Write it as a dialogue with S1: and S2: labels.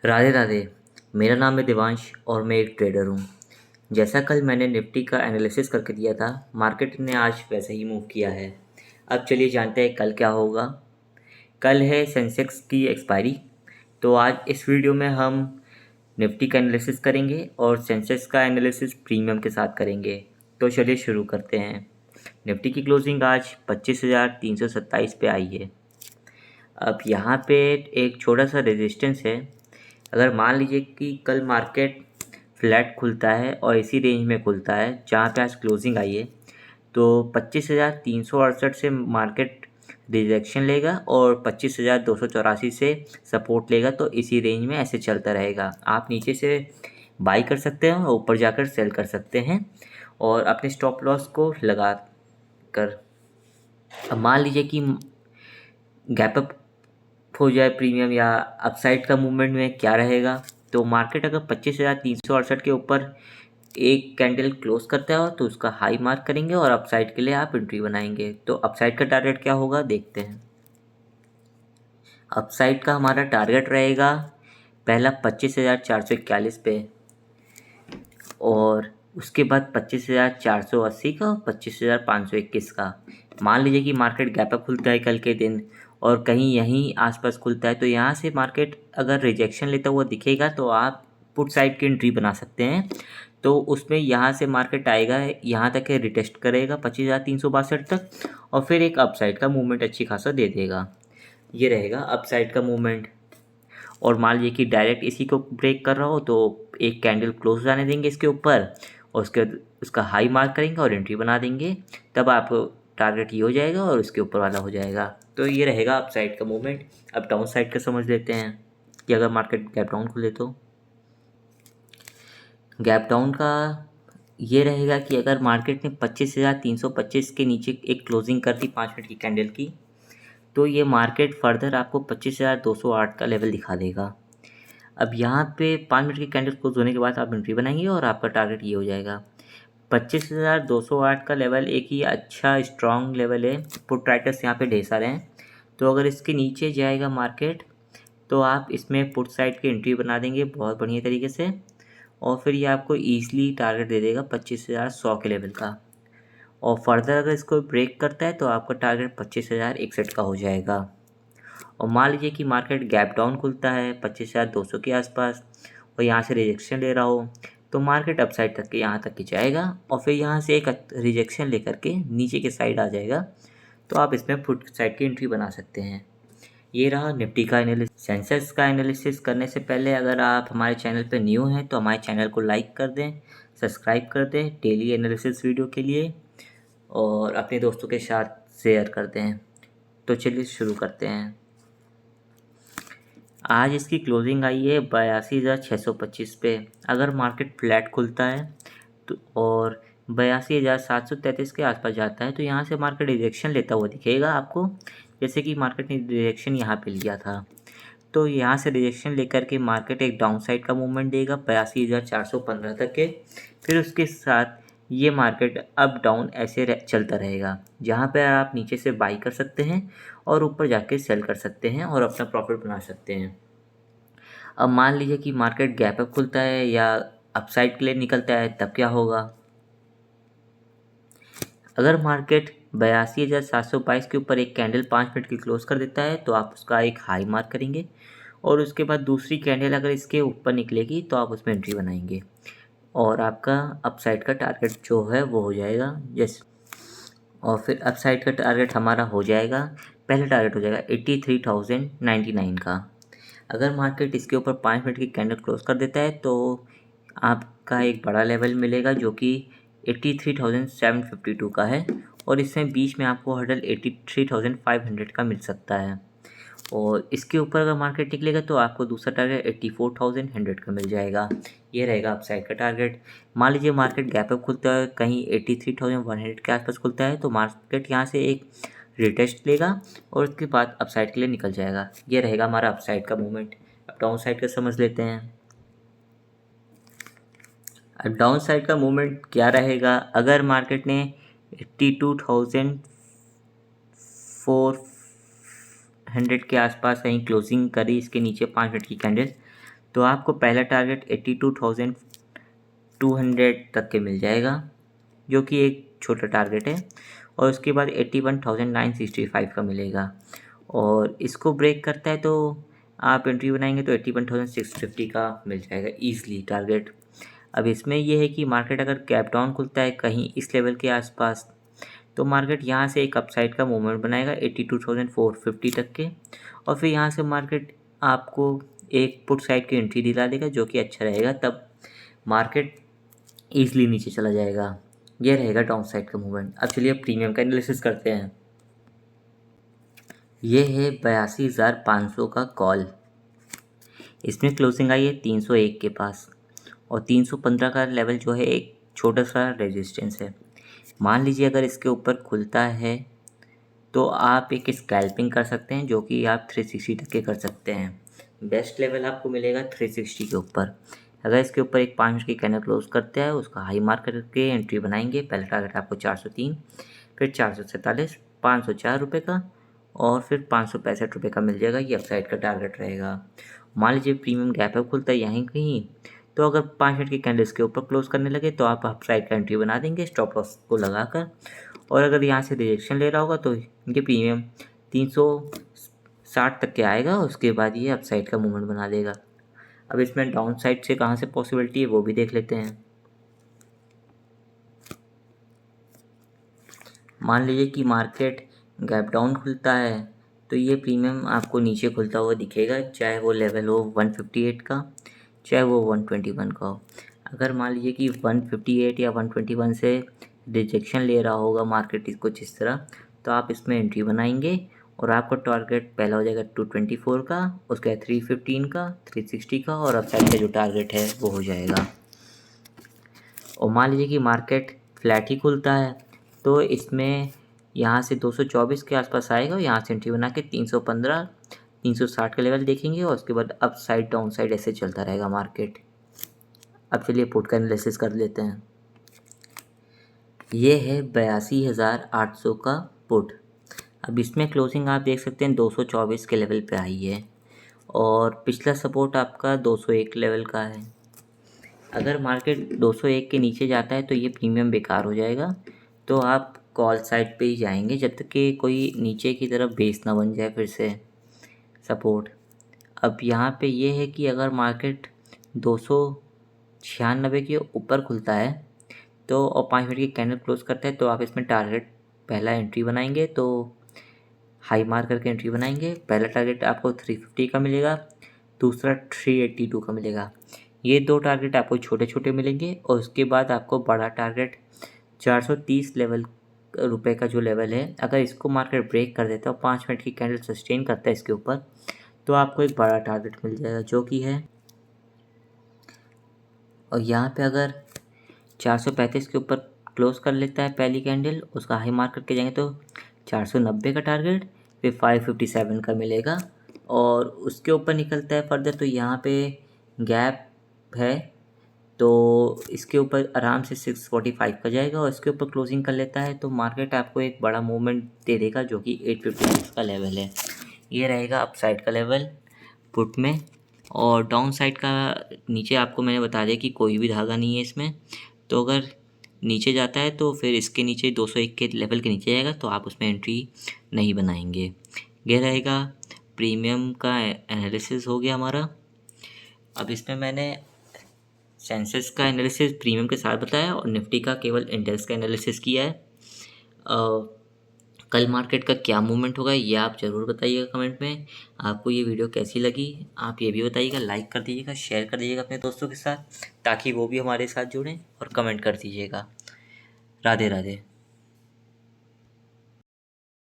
S1: राधे राधे। मेरा नाम है देवांश और मैं एक ट्रेडर हूँ। जैसा कल मैंने निफ्टी का एनालिसिस करके दिया था, मार्केट ने आज वैसे ही मूव किया है। अब चलिए जानते हैं कल क्या होगा। कल है सेंसेक्स की एक्सपायरी, तो आज इस वीडियो में हम निफ्टी का एनालिसिस करेंगे और सेंसेक्स का एनालिसिस प्रीमियम के साथ करेंगे। तो चलिए शुरू करते हैं। निफ्टी की क्लोजिंग आज 25,327 पे आई है। अब यहाँ पे एक छोटा सा रेजिस्टेंस है। अगर मान लीजिए कि कल मार्केट फ्लैट खुलता है और इसी रेंज में खुलता है जहाँ पे आज क्लोजिंग आई है, तो 25,368 से मार्केट रिजेक्शन लेगा और 25,284 से सपोर्ट लेगा। तो इसी रेंज में ऐसे चलता रहेगा। आप नीचे से बाई कर सकते हैं और ऊपर जाकर सेल कर सकते हैं और अपने स्टॉप लॉस को लगा कर। अब मान लीजिए कि गैप अप हो जाए प्रीमियम या अपसाइड का मूवमेंट में क्या रहेगा। तो मार्केट अगर 25,368 के ऊपर एक कैंडल क्लोज करता है तो उसका हाई मार्क करेंगे और अपसाइड के लिए आप एंट्री बनाएंगे। तो अपसाइड का टारगेट क्या होगा देखते हैं। अपसाइड का हमारा टारगेट रहेगा पहला 25,441 पे और उसके बाद 25,480 का और 25,521 का। मान लीजिए कि मार्केट गैप अप खुलता है कल के दिन और कहीं यहीं आसपास खुलता है, तो यहाँ से मार्केट अगर रिजेक्शन लेता हुआ दिखेगा तो आप पुट साइड की एंट्री बना सकते हैं। तो उसमें यहाँ से मार्केट आएगा, यहाँ तक रिटेस्ट करेगा 25,362 तक और फिर एक अपसाइड का मूवमेंट अच्छी खासा दे देगा। ये रहेगा अपसाइड का मूवमेंट। और मान लीजिए कि डायरेक्ट इसी को ब्रेक कर रहा हो तो एक कैंडल क्लोज जाने देंगे इसके ऊपर और उसका हाई मार्क करेंगे और एंट्री बना देंगे। तब आप टारगेट ये हो जाएगा और उसके ऊपर वाला हो जाएगा। तो ये रहेगा अप साइड का मूवमेंट। अब डाउन साइड का समझ लेते हैं कि अगर मार्केट गैप डाउन खुले तो गैप डाउन का ये रहेगा कि अगर मार्केट ने 25,325 के नीचे एक क्लोजिंग कर दी 5 मिनट की कैंडल की, तो ये मार्केट फर्दर आपको 25,208 का लेवल दिखा देगा। अब यहाँ पे 5 मिनट की कैंडल क्लोज होने के बाद आप एंट्री बनाएंगे और आपका टारगेट ये हो जाएगा 25,208 का लेवल। एक ही अच्छा स्ट्रॉन्ग लेवल है। पुट राइटर्स यहाँ पे ढेर सारे हैं, तो अगर इसके नीचे जाएगा मार्केट तो आप इसमें पुट साइड की एंट्री बना देंगे बहुत बढ़िया तरीके से और फिर ये आपको ईजिली टारगेट दे देगा 25,100 के लेवल का। और फर्दर अगर इसको ब्रेक करता है तो आपका टारगेट 25,061 का हो जाएगा। और मान लीजिए कि मार्केट गैप डाउन खुलता है 25,200 के आसपास और यहाँ से रिजेक्शन ले रहा हो, तो मार्केट अपसाइड तक के यहाँ तक की जाएगा और फिर यहाँ से एक रिजेक्शन लेकर के नीचे के साइड आ जाएगा। तो आप इसमें पुट साइड की एंट्री बना सकते हैं। ये रहा निफ्टी का एनालिसिस। सेंसेक्स का एनालिसिस करने से पहले अगर आप हमारे चैनल पर न्यू हैं तो हमारे चैनल को लाइक कर दें, सब्सक्राइब कर दें डेली एनालिसिस वीडियो के लिए और अपने दोस्तों के साथ शेयर कर दें। तो चलिए शुरू करते हैं। आज इसकी क्लोजिंग आई है 82,625 पे। अगर मार्केट फ्लैट खुलता है तो और 82,733 के आसपास जाता है तो यहाँ से मार्केट रिजेक्शन लेता हुआ दिखेगा आपको। जैसे कि मार्केट ने रिजेक्शन यहाँ पे लिया था, तो यहाँ से रिजेक्शन लेकर के मार्केट एक डाउन साइड का मूवमेंट देगा 82,415 तक के। फिर उसके साथ ये मार्केट अप डाउन ऐसे चलता रहेगा, जहाँ पर आप नीचे से बाई कर सकते हैं और ऊपर जाके सेल कर सकते हैं और अपना प्रॉफिट बना सकते हैं। अब मान लीजिए कि मार्केट गैप अप खुलता है या अपसाइड के लिए निकलता है, तब क्या होगा। अगर मार्केट 82,722 के ऊपर एक कैंडल 5 मिनट की क्लोज कर देता है तो आप उसका एक हाई मार्क करेंगे और उसके बाद दूसरी कैंडल अगर इसके ऊपर निकलेगी तो आप उसमें एंट्री बनाएंगे और आपका अपसाइड का टारगेट जो है वो हो जाएगा। यस, और फिर अपसाइड का टारगेट हमारा हो जाएगा, पहला टारगेट हो जाएगा 83,099 का। अगर मार्केट इसके ऊपर 5 मिनट की कैंडल क्लोज कर देता है तो आपका एक बड़ा लेवल मिलेगा जो कि 83,752 का है और इसमें बीच में आपको हर्डल 83,500 का मिल सकता है। और इसके ऊपर अगर मार्केट निकलेगा तो आपको दूसरा टारगेट 84,100 का मिल जाएगा। ये रहेगा अपसाइड का टारगेट। मान लीजिए मार्केट गैप अप खुलता है कहीं 83,100 के आसपास खुलता है तो मार्केट यहाँ से एक रिटेस्ट लेगा और उसके बाद अपसाइड के लिए निकल जाएगा। ये रहेगा हमारा अपसाइड का मूवमेंट। अब डाउन साइड का समझ लेते हैं। अब डाउन साइड का मूवमेंट क्या रहेगा। अगर मार्केट ने 82,400 के आसपास कहीं क्लोजिंग करी इसके नीचे 5 मिनट की कैंडल, तो आपको पहला टारगेट 82,200 तक के मिल जाएगा, जो कि एक छोटा टारगेट है, और उसके बाद 81,965 का मिलेगा। और इसको ब्रेक करता है तो आप एंट्री बनाएंगे तो 81,650 का मिल जाएगा ईज़िली टारगेट। अब इसमें यह है कि मार्केट अगर गैप डाउन खुलता है कहीं इस लेवल के आसपास, तो मार्केट यहाँ से एक अपसाइड का मूवमेंट बनाएगा 82,450 तक के, और फिर यहाँ से मार्केट आपको एक पुट साइड की एंट्री दिला देगा, जो कि अच्छा रहेगा। तब मार्केट ईजिली नीचे चला जाएगा। ये रहेगा डाउन साइड का मूवमेंट। अब चलिए प्रीमियम का एनालिसिस करते हैं। ये है 82,500 का कॉल। इसमें क्लोजिंग आई है 301 के पास, और 315 का लेवल जो है एक छोटा सा रेजिस्टेंस है। मान लीजिए अगर इसके ऊपर खुलता है तो आप एक स्कैल्पिंग कर सकते हैं, जो कि आप 360 तक के कर सकते हैं। बेस्ट लेवल आपको मिलेगा 360 के ऊपर। अगर इसके ऊपर एक 5 मिनट की कैंडल क्लोज करते हैं, उसका हाई मार्क करके एंट्री बनाएंगे। पहला टारगेट आपको 403, फिर 447, 504 रुपये का, और फिर 565 रुपये का मिल जाएगा। ये अपसाइड का टारगेट रहेगा। मान लीजिए प्रीमियम गैप अप खुलता है यहीं कहीं, तो अगर 5 मिनट की कैंडल्स के ऊपर क्लोज करने लगे तो आप अपसाइड का एंट्री बना देंगे स्टॉप लॉस को लगाकर। और अगर यहाँ से रिजेक्शन ले रहा होगा तो ये प्रीमियम 360 तक के आएगा, उसके बाद ये अपसाइड का मूवमेंट बना देगा। अब इसमें डाउन साइड से कहाँ से पॉसिबिलिटी है वो भी देख लेते हैं। मान लीजिए कि मार्केट गैप डाउन खुलता है तो ये प्रीमियम आपको नीचे खुलता हुआ दिखेगा, चाहे वो लेवल हो 158 का, चाहे वो 121 का हो। अगर मान लीजिए कि 158 या 121 से रिजेक्शन ले रहा होगा मार्केट इसको इस तरह, तो आप इसमें एंट्री बनाएंगे और आपका टारगेट पहला हो जाएगा 224 का, उसके बाद 315 का, 360 का, और अपसाइड का जो टारगेट है वो हो जाएगा। और मान लीजिए कि मार्केट फ्लैट ही खुलता है तो इसमें यहाँ से 224 के आसपास आएगा, और यहाँ से एंट्री बना के 315, 360 का लेवल देखेंगे, और उसके बाद अप साइड डाउन साइड ऐसे चलता रहेगा मार्केट। अब चलिए पुट का एनालिसिस कर लेते हैं। ये है 82,800 का पुट। अब इसमें क्लोजिंग आप देख सकते हैं 224 के लेवल पे आई है, और पिछला सपोर्ट आपका 201 लेवल का है। अगर मार्केट 201 के नीचे जाता है तो ये प्रीमियम बेकार हो जाएगा, तो आप कॉल साइड पे ही जाएंगे जब तक कि कोई नीचे की तरफ बेस ना बन जाए फिर से सपोर्ट। अब यहाँ पे ये है कि अगर मार्केट 296 के ऊपर खुलता है तो और 5 मिनट की कैंडल क्लोज करता है तो आप इसमें टारगेट पहला एंट्री बनाएंगे, तो हाई मार्क करके एंट्री बनाएंगे। पहला टारगेट आपको 350 का मिलेगा, दूसरा 382 का मिलेगा। ये दो टारगेट आपको छोटे छोटे मिलेंगे, और उसके बाद आपको बड़ा टारगेट 430 लेवल रुपए का जो लेवल है, अगर इसको मार्केट ब्रेक कर देता है और 5 मिनट की कैंडल सस्टेन करता है इसके ऊपर, तो आपको एक बड़ा टारगेट मिल जाएगा जो कि है, और यहाँ पे अगर 435 के ऊपर क्लोज कर लेता है पहली कैंडल, उसका हाई मार्क करके जाएंगे तो 490 का टारगेट, फिर 557 का मिलेगा, और उसके ऊपर निकलता है फर्दर तो यहाँ पे गैप है, तो इसके ऊपर आराम से 645 का जाएगा, और इसके ऊपर क्लोजिंग कर लेता है तो मार्केट आपको एक बड़ा मूवमेंट दे देगा जो कि 856 का लेवल है। ये रहेगा अपसाइड का लेवल पुट में, और डाउन साइड का नीचे आपको मैंने बता दिया कि कोई भी धागा नहीं है इसमें, तो अगर नीचे जाता है तो फिर इसके नीचे 201 के लेवल के नीचे जाएगा तो आप उसमें एंट्री नहीं बनाएंगे। ये रहेगा प्रीमियम का एनालिसिस हो गया हमारा। अब इसमें मैंने सेंसेक्स का एनालिसिस प्रीमियम के साथ बताया और निफ्टी का केवल इंडेक्स का एनालिसिस किया है। कल मार्केट का क्या मूवमेंट होगा ये आप ज़रूर बताइएगा कमेंट में। आपको ये वीडियो कैसी लगी आप ये भी बताइएगा, लाइक कर दीजिएगा, शेयर कर दीजिएगा अपने दोस्तों के साथ ताकि वो भी हमारे साथ जुड़ें, और कमेंट कर दीजिएगा। राधे राधे।